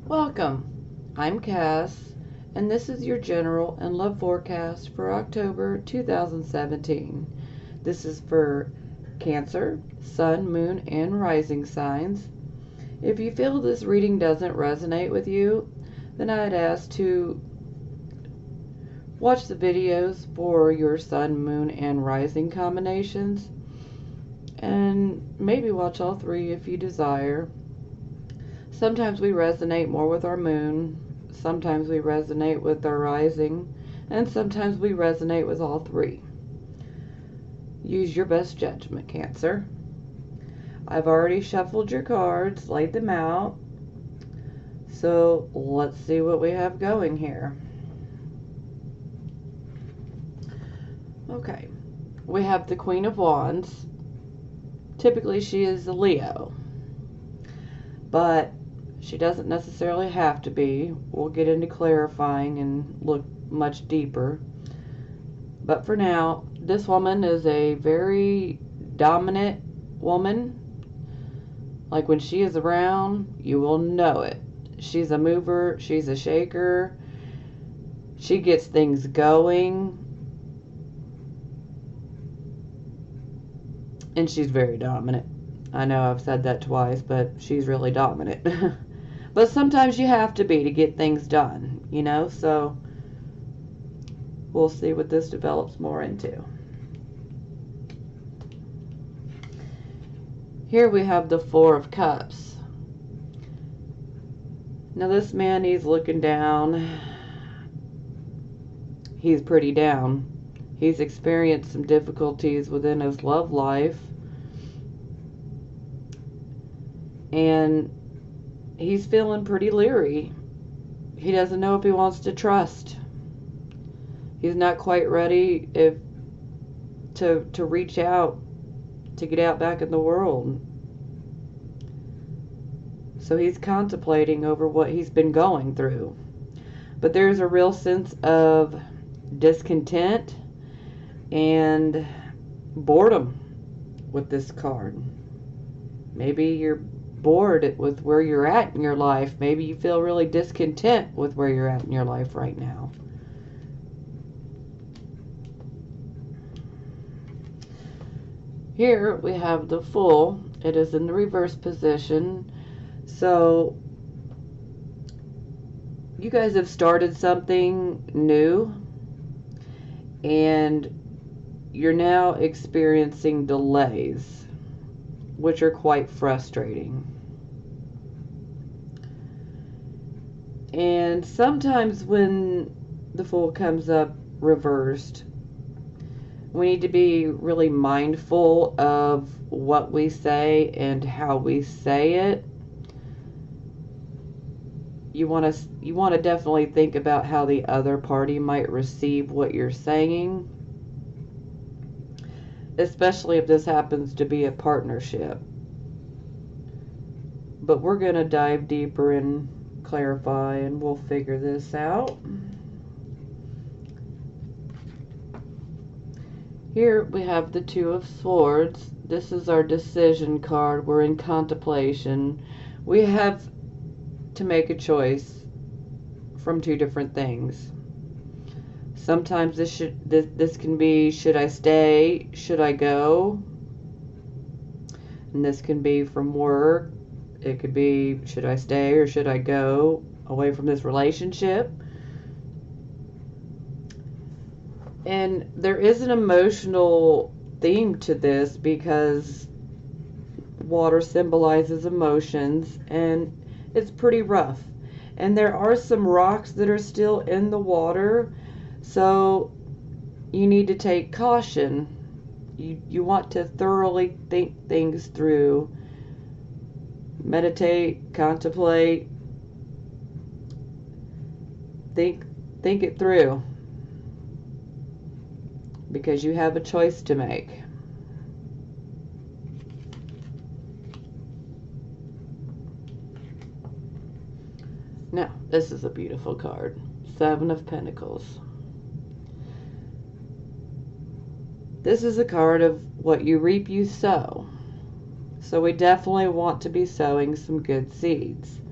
Welcome. I'm Cass, and this is your general and love forecast for October 2017. This is for Cancer, Sun, Moon, and Rising signs. If you feel this reading doesn't resonate with you, then I'd ask to watch the videos for your Sun, Moon, and Rising combinations, and maybe watch all three if you desire. Sometimes we resonate more with our moon, sometimes we resonate with our rising, and sometimes we resonate with all three. Use your best judgment, Cancer. I've already shuffled your cards, laid them out, so let's see what we have going here. Okay, we have the Queen of Wands. Typically she is a Leo, but she doesn't necessarily have to be. We'll get into clarifying and look much deeper. But for now, this woman is a very dominant woman. Like when she is around, you will know it. She's a mover, she's a shaker. She gets things going. And she's very dominant. I know I've said that twice, but she's really dominant. But sometimes you have to be to get things done, you know, so we'll see what this develops more into. Here we have the Four of Cups. Now this man, he's looking down. He's pretty down. He's experienced some difficulties within his love life. And he's feeling pretty leery. He doesn't know if he wants to trust. He's not quite ready to reach out, to get out back in the world. So he's contemplating over what he's been going through. But there's a real sense of discontent and boredom with this card. Maybe you're bored with where you're at in your life. Maybe you feel really discontent with where you're at in your life right now. Here we have the Fool. It is in the reverse position. So you guys have started something new and you're now experiencing delays, which are quite frustrating. And sometimes when the Fool comes up reversed, we need to be really mindful of what we say and how we say it. You want to definitely think about how the other party might receive what you're saying, especially if this happens to be a partnership. But we're going to dive deeper and clarify, and we'll figure this out. Here we have the Two of Swords. This is our decision card. We're in contemplation. We have to make a choice from two different things. Sometimes this can be, should I stay? Should I go? And this can be from work. It could be, should I stay or should I go away from this relationship? And there is an emotional theme to this because water symbolizes emotions, and it's pretty rough. And there are some rocks that are still in the water, so you need to take caution. You want to thoroughly think things through. Meditate, contemplate, think it through, because you have a choice to make. Now, this is a beautiful card. Seven of Pentacles. This is a card of what you reap, you sow. So we definitely want to be sowing some good seeds.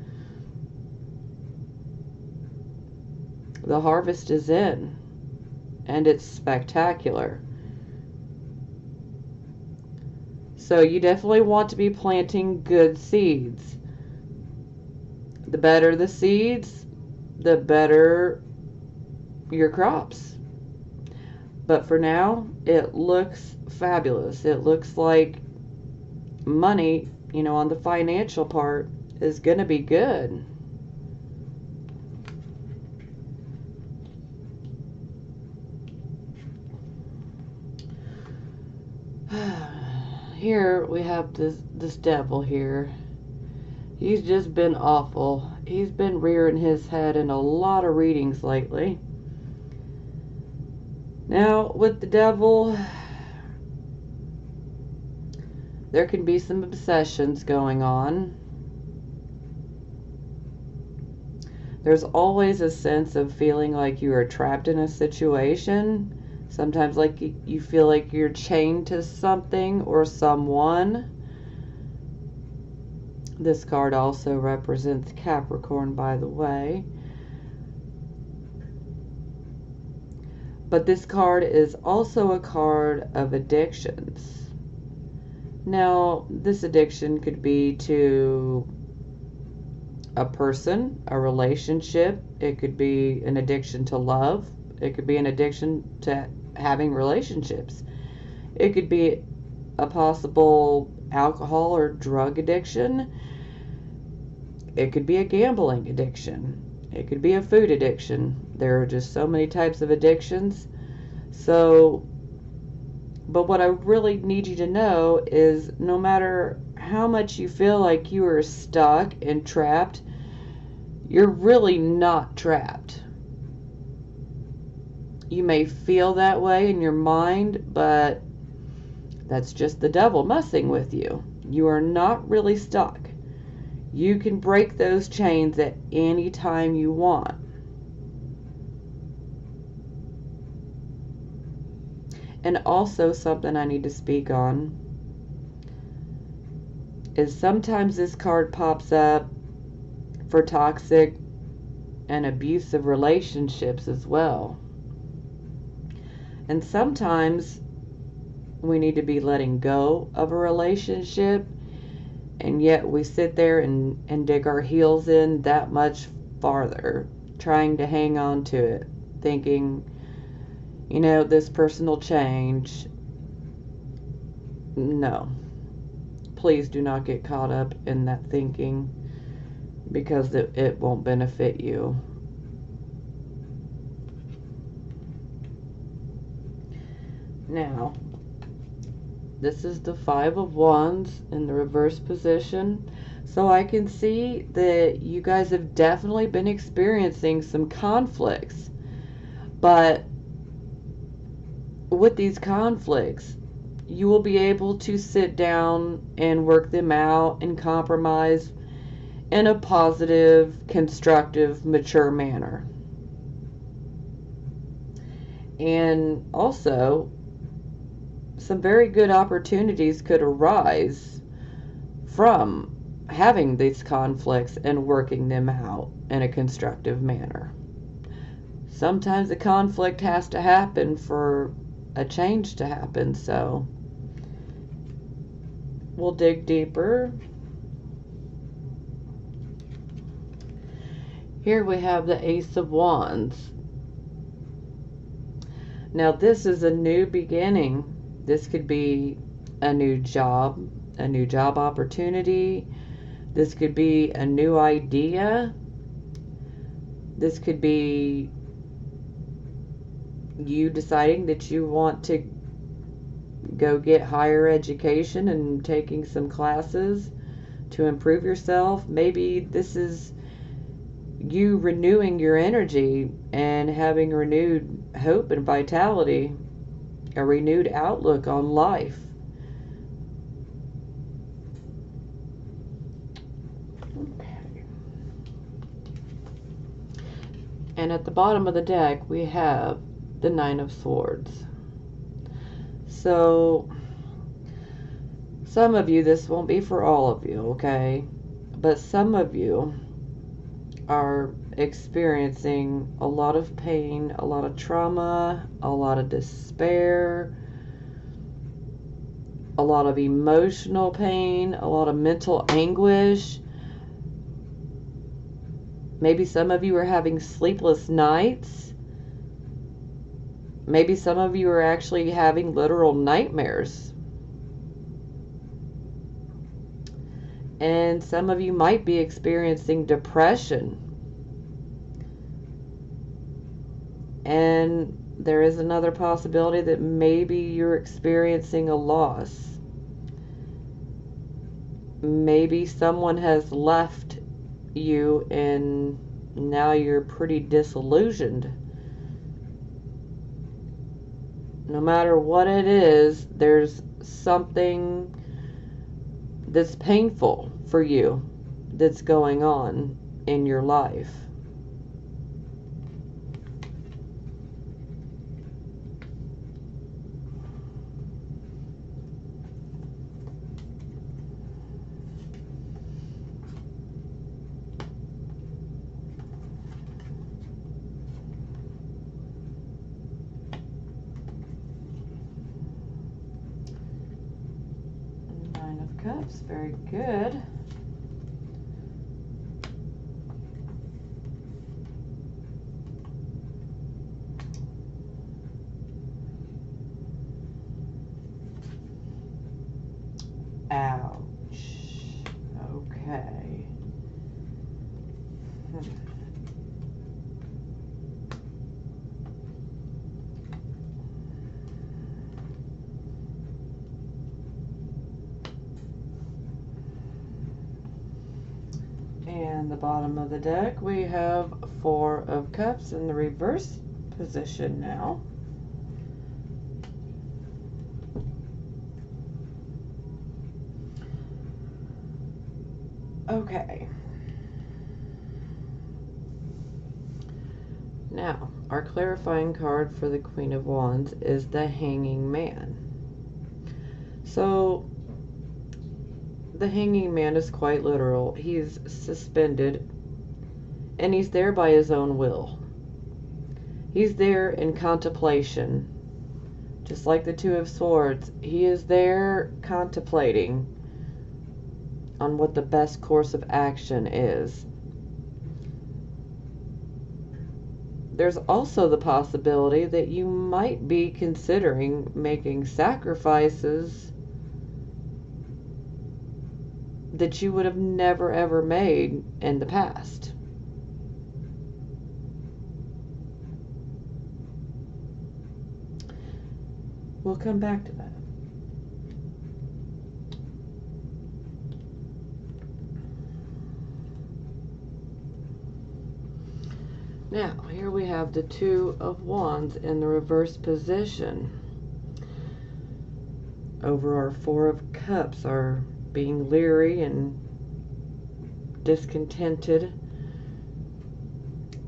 the harvest is in, and it's spectacular. So you definitely want to be planting good seeds. The better the seeds, the better your crops. But for now, it looks fabulous. It looks like money, on the financial part is going to be good. Here we have this devil here. He's just been awful. He's been rearing his head in a lot of readings lately. Now, with the devil, there can be some obsessions going on. There's always a sense of feeling like you are trapped in a situation. Sometimes like you feel like you're chained to something or someone. This card also represents Capricorn, by the way. But this card is also a card of addictions. Now, this addiction could be to a person, a relationship. It could be an addiction to love. It could be an addiction to having relationships. It could be a possible alcohol or drug addiction. It could be a gambling addiction. It could be a food addiction. There are just so many types of addictions. But what I really need you to know is no matter how much you feel like you are stuck and trapped, you're really not trapped. You may feel that way in your mind, but that's just the devil messing with you. You are not really stuck. You can break those chains at any time you want. And also something I need to speak on is sometimes this card pops up for toxic and abusive relationships as well. And sometimes we need to be letting go of a relationship, and yet we sit there and dig our heels in that much farther, trying to hang on to it, thinking, this person will change. No. Please do not get caught up in that thinking, because it won't benefit you. Now, this is the Five of Wands in the reverse position. So I can see that you guys have definitely been experiencing some conflicts. But with these conflicts, you will be able to sit down and work them out and compromise in a positive, constructive, mature manner. And also, some very good opportunities could arise from having these conflicts and working them out in a constructive manner. Sometimes a conflict has to happen for a change to happen, so we'll dig deeper. Here we have the Ace of Wands. Now this is a new beginning. This could be a new job opportunity. This could be a new idea. This could be you deciding that you want to go get higher education and taking some classes to improve yourself. Maybe this is you renewing your energy and having renewed hope and vitality, a renewed outlook on life. Okay. And at the bottom of the deck, we have the Nine of Swords. So, some of you, this won't be for all of you, okay? But some of you are experiencing a lot of pain, a lot of trauma, a lot of despair, a lot of emotional pain, a lot of mental anguish. Maybe some of you are having sleepless nights. Maybe some of you are actually having literal nightmares. And some of you might be experiencing depression. And there is another possibility that maybe you're experiencing a loss. Maybe someone has left you and now you're pretty disillusioned. No matter what it is, there's something that's painful for you that's going on in your life. Nine of Cups, very good. Ouch. Okay. And the bottom of the deck, we have Four of Cups in the reverse position now. Okay. Now, our clarifying card for the Queen of Wands is the Hanging Man. So, the Hanging Man is quite literal. He's suspended, and he's there by his own will. He's there in contemplation. Just like the Two of Swords, he is there contemplating on what the best course of action is. There's also the possibility that you might be considering making sacrifices that you would have never ever made in the past. We'll come back to that. Now, here we have the Two of Wands in the reverse position. Over our Four of Cups are being leery and discontented.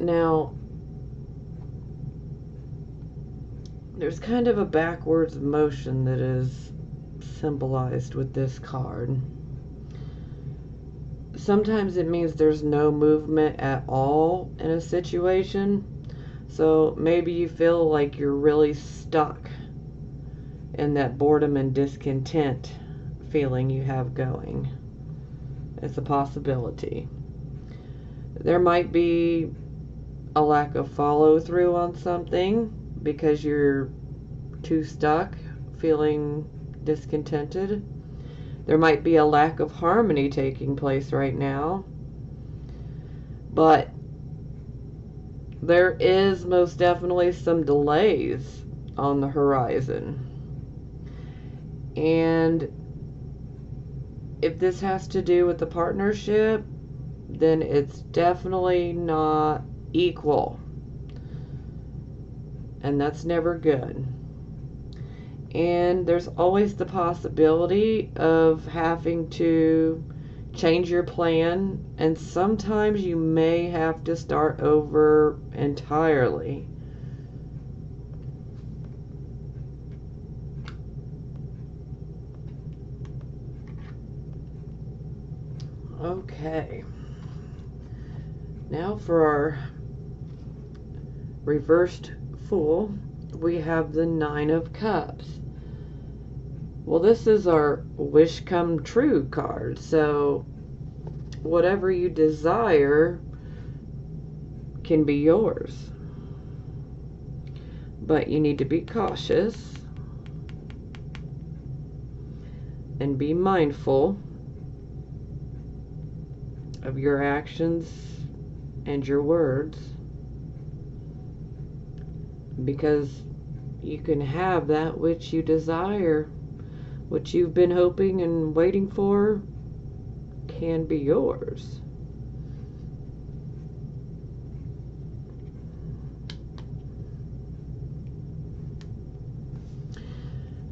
Now, there's kind of a backwards motion that is symbolized with this card. Sometimes it means there's no movement at all in a situation. So maybe you feel like you're really stuck in that boredom and discontent feeling you have going. It's a possibility. There might be a lack of follow through on something because you're too stuck, feeling discontented. There might be a lack of harmony taking place right now. But there is most definitely some delays on the horizon. And if this has to do with the partnership, then it's definitely not equal. And that's never good. And there's always the possibility of having to change your plan, and sometimes you may have to start over entirely. Okay. Now for our reversed Fool, we have the Nine of Cups. Well, this is our wish come true card. So whatever you desire can be yours. But you need to be cautious and be mindful of your actions and your words, because you can have that which you desire, which you've been hoping and waiting for, can be yours.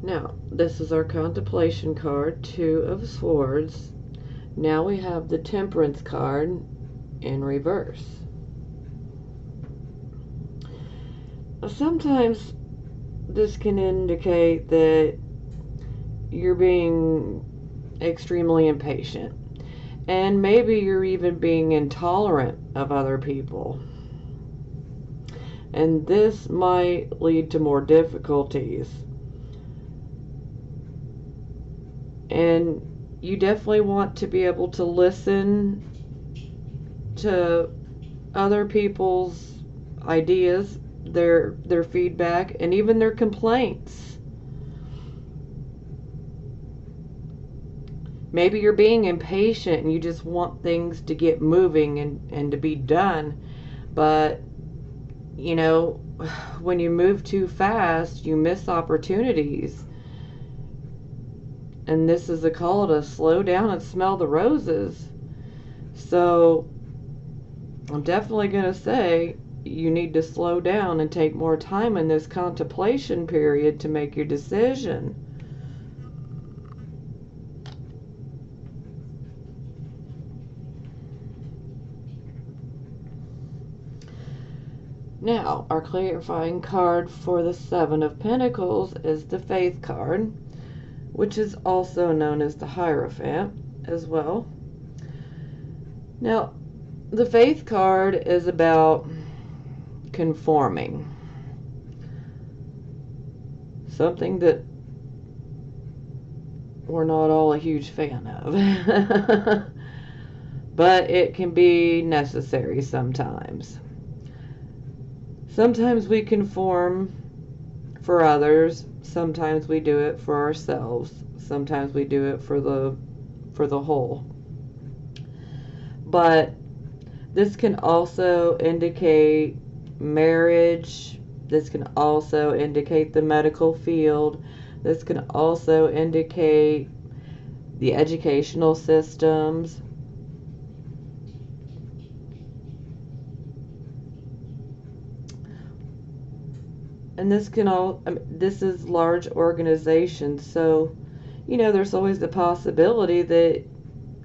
Now, this is our contemplation card, Two of Swords. Now we have the Temperance card in reverse. Sometimes this can indicate that you're being extremely impatient, and maybe you're even being intolerant of other people. And this might lead to more difficulties. And you definitely want to be able to listen to other people's ideas, their feedback, and even their complaints. Maybe you're being impatient and you just want things to get moving and to be done. But, you know, when you move too fast, you miss opportunities. And this is a call to slow down and smell the roses. So I'm definitely going to say you need to slow down and take more time in this contemplation period to make your decision. Now, our clarifying card for the Seven of Pentacles is the Faith card, which is also known as the Hierophant as well. Now, the Faith card is about conforming. Something that we're not all a huge fan of. But it can be necessary sometimes. Sometimes we conform for others. Sometimes we do it for ourselves. Sometimes we do it for the whole. But this can also indicate marriage. This can also indicate the medical field. This can also indicate the educational systems. And this can this is large organizations, so you know there's always the possibility that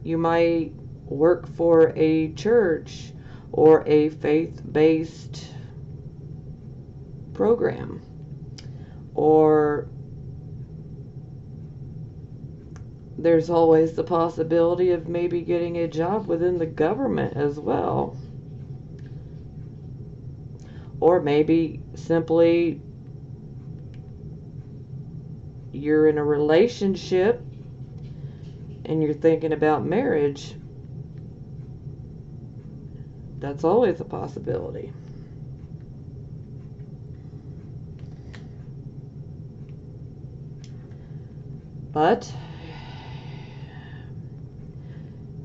you might work for a church or a faith-based program, or there's always the possibility of maybe getting a job within the government as well. Or maybe simply you're in a relationship and you're thinking about marriage. That's always a possibility. But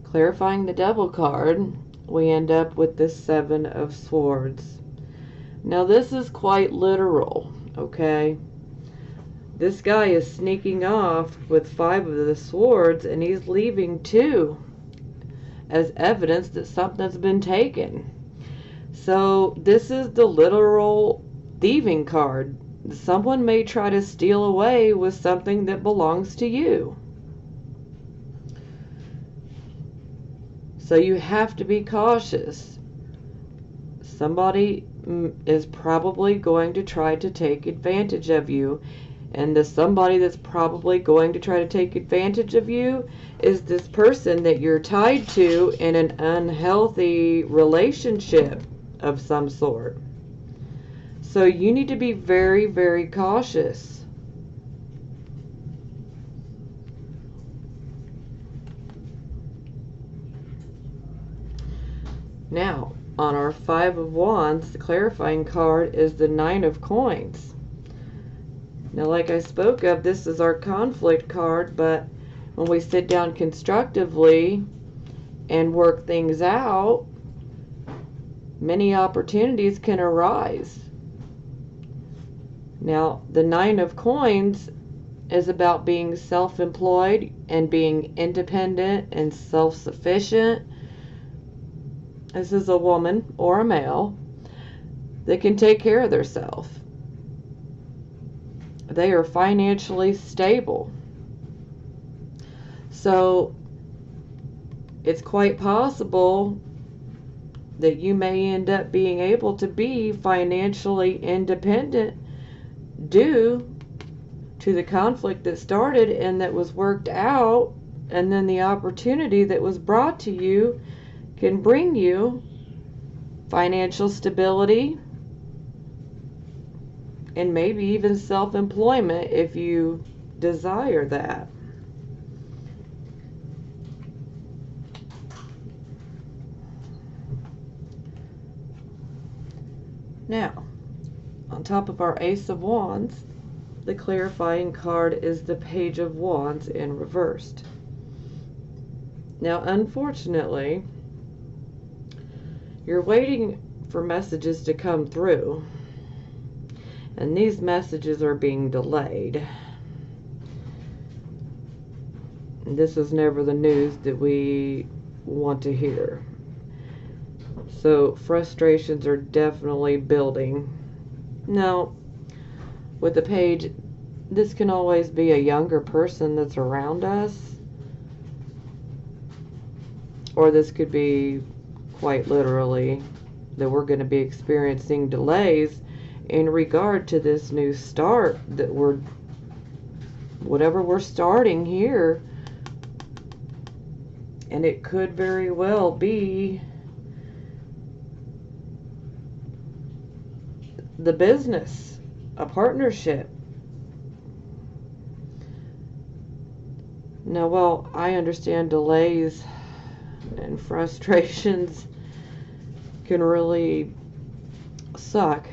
clarifying the Devil card, we end up with the Seven of Swords. Now this is quite literal, okay? This guy is sneaking off with 5 of the swords, and he's leaving 2 as evidence that something's been taken. So this is the literal thieving card. Someone may try to steal away with something that belongs to you. So you have to be cautious. Somebody is probably going to try to take advantage of you, And the somebody that's probably going to try to take advantage of you is this person that you're tied to in an unhealthy relationship of some sort. So you need to be very, very cautious. Now, on our Five of Wands, the clarifying card is the Nine of Coins. Now, like I spoke of, this is our conflict card, but when we sit down constructively and work things out, many opportunities can arise. Now, the Nine of Coins is about being self-employed and being independent and self-sufficient. This is a woman or a male that can take care of themselves. They are financially stable. So it's quite possible that you may end up being able to be financially independent due to the conflict that started and that was worked out, and then the opportunity that was brought to you can bring you financial stability and maybe even self-employment if you desire that. Now, on top of our Ace of Wands, the clarifying card is the Page of Wands in reversed. Now, unfortunately, you're waiting for messages to come through, and these messages are being delayed. And this is never the news that we want to hear. So frustrations are definitely building. Now, with the Page, this can always be a younger person that's around us, or this could be quite literally that we're going to be experiencing delays in regard to this new start that whatever we're starting here. And it could very well be the business, a partnership. Now, well, I understand delays and frustrations can really suck.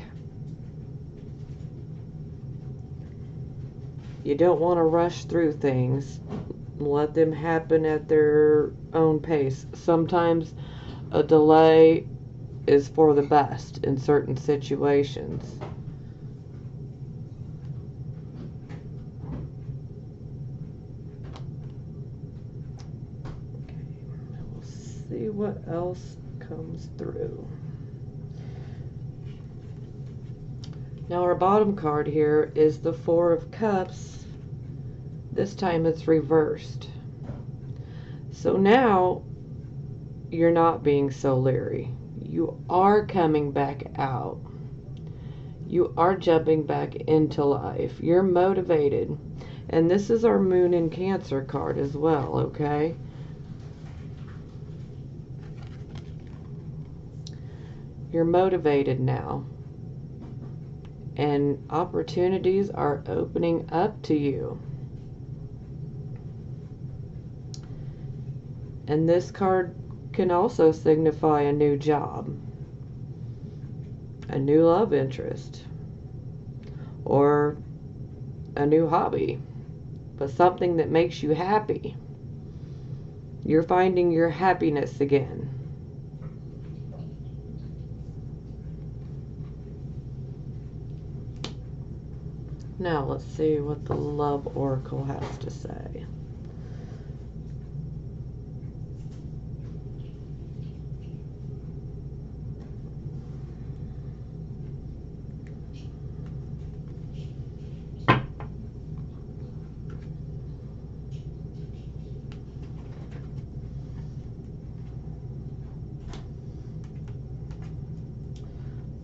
You don't want to rush through things. Let them happen at their own pace. Sometimes a delay is for the best in certain situations. Okay, we'll see what else comes through. Now our bottom card here is the Four of Cups. This time it's reversed. So now you're not being so leery. You are coming back out. You are jumping back into life. You're motivated. And this is our Moon in Cancer card as well, okay? You're motivated now. And opportunities are opening up to you. And this card can also signify a new job, a new love interest, or a new hobby, but something that makes you happy. You're finding your happiness again. Now let's see what the Love Oracle has to say.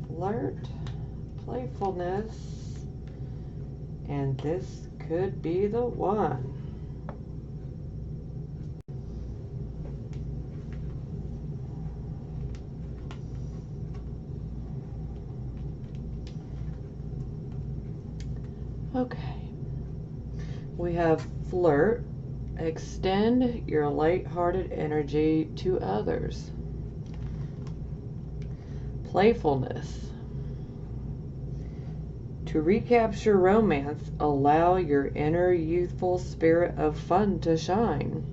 Flirt, playfulness, And this could be the one. Okay. We have flirt. Extend your light-hearted energy to others. Playfulness. To recapture romance, allow your inner youthful spirit of fun to shine.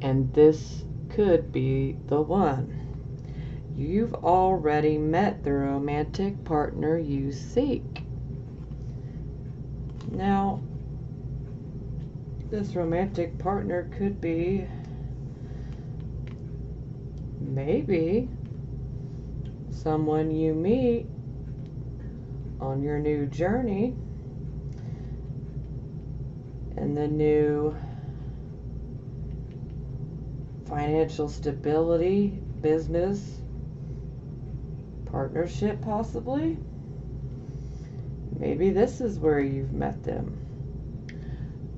And this could be the one. You've already met the romantic partner you seek. Now, this romantic partner could be maybe someone you meet on your new journey and the new financial stability, business, partnership possibly. Maybe this is where you've met them.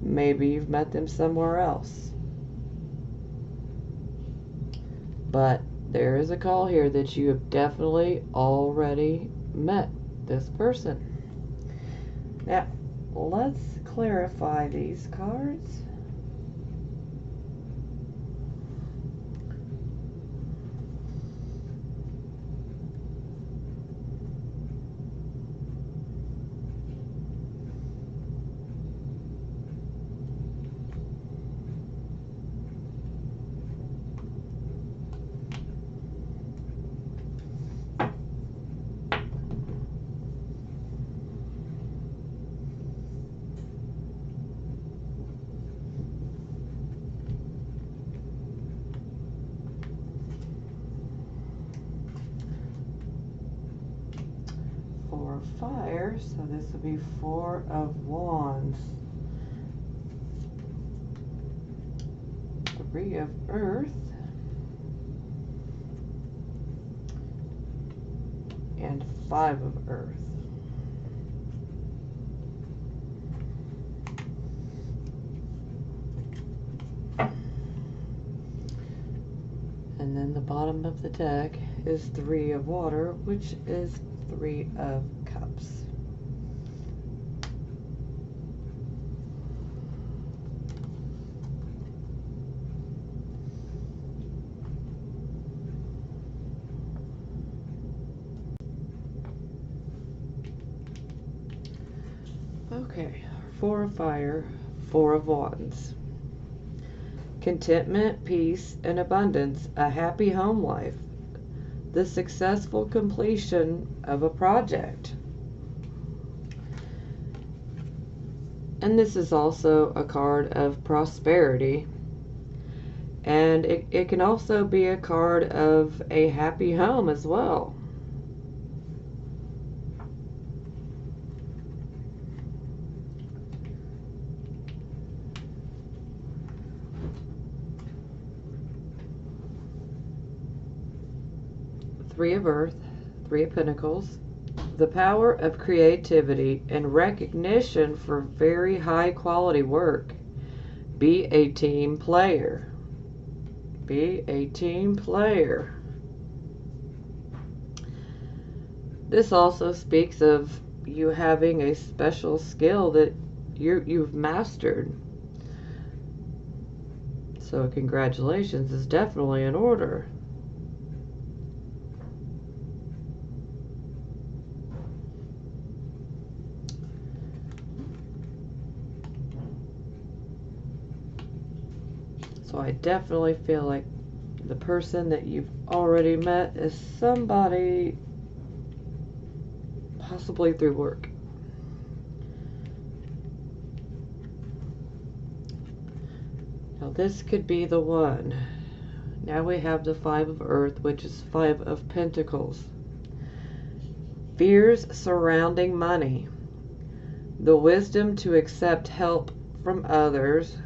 Maybe you've met them somewhere else. But there is a call here that you have definitely already met this person. Now, let's clarify these cards. Four of Fire, so this will be Four of Wands. Three of Earth. And Five of Earth. And then the bottom of the deck is Three of Water, which is Three of Cups. Okay, Four of Fire, Four of Wands. Contentment, peace, and abundance, a happy home life, the successful completion of a project. And this is also a card of prosperity. And it can also be a card of a happy home as well. Three of Earth, Three of Pentacles, the power of creativity and recognition for very high quality work. Be a team player. Be a team player. This also speaks of you having a special skill that you've mastered. So congratulations is definitely in order. So I definitely feel like the person that you've already met is somebody possibly through work. Now this could be the one. Now we have the Five of Earth, which is Five of Pentacles. Fears surrounding money. The wisdom to accept help from others.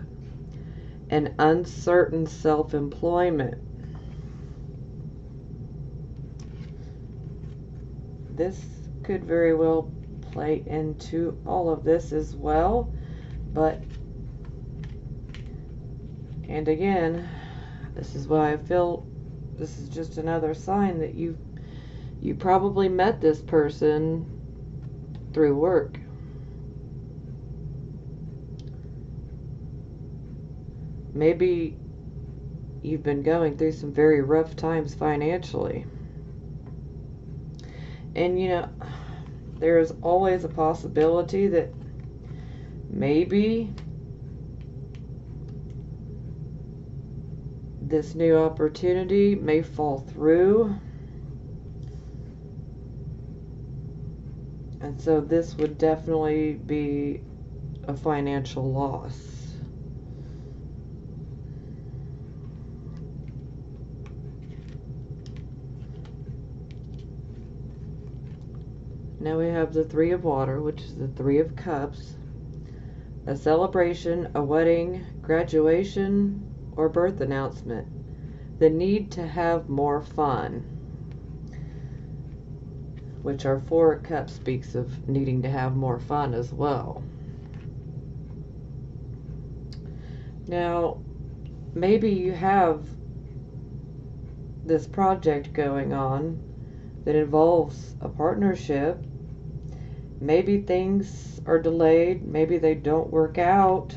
And uncertain self-employment. This could very well play into all of this as well. But, and again, this is why I feel this is just another sign that you probably met this person through work. Maybe you've been going through some very rough times financially. And you know, there's always a possibility that maybe this new opportunity may fall through. And so this would definitely be a financial loss. Now we have the Three of Water, which is the Three of Cups. A celebration, a wedding, graduation, or birth announcement. The need to have more fun, which our Four of Cups speaks of needing to have more fun as well. Now, maybe you have this project going on that involves a partnership. Maybe things are delayed, maybe they don't work out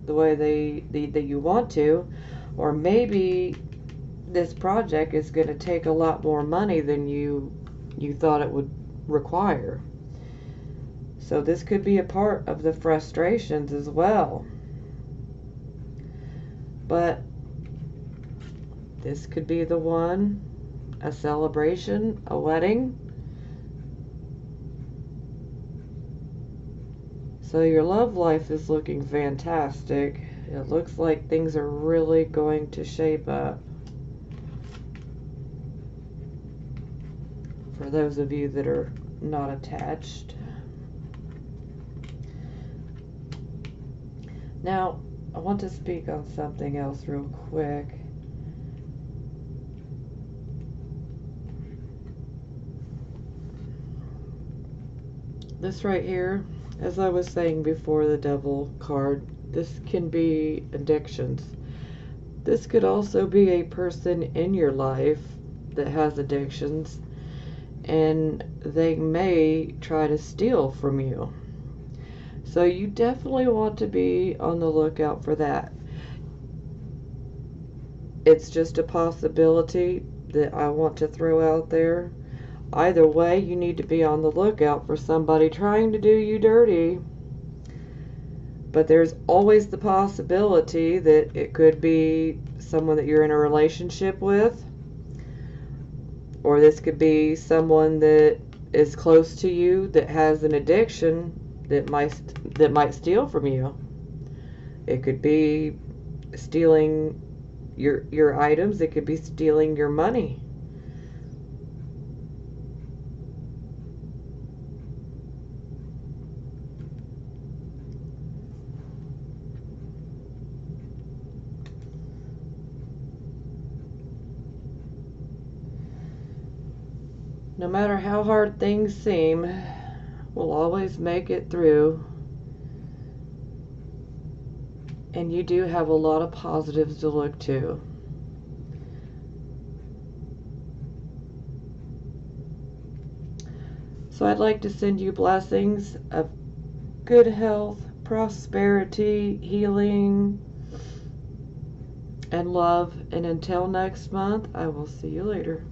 the way that you want to, or maybe this project is going to take a lot more money than you thought it would require. So this could be a part of the frustrations as well. But this could be the one, a celebration, a wedding. So your love life is looking fantastic. It looks like things are really going to shape up. For those of you that are not attached. Now, I want to speak on something else real quick. This right here, as I was saying before, the Devil card, this can be addictions. This could also be a person in your life that has addictions, and they may try to steal from you. So you definitely want to be on the lookout for that. It's just a possibility that I want to throw out there. Either way, you need to be on the lookout for somebody trying to do you dirty. But there's always the possibility that it could be someone that you're in a relationship with, or this could be someone that is close to you that has an addiction that might steal from you. It could be stealing your items. It could be stealing your money. No matter how hard things seem, we'll always make it through. And you do have a lot of positives to look to. So I'd like to send you blessings of good health, prosperity, healing, and love. And until next month, I will see you later.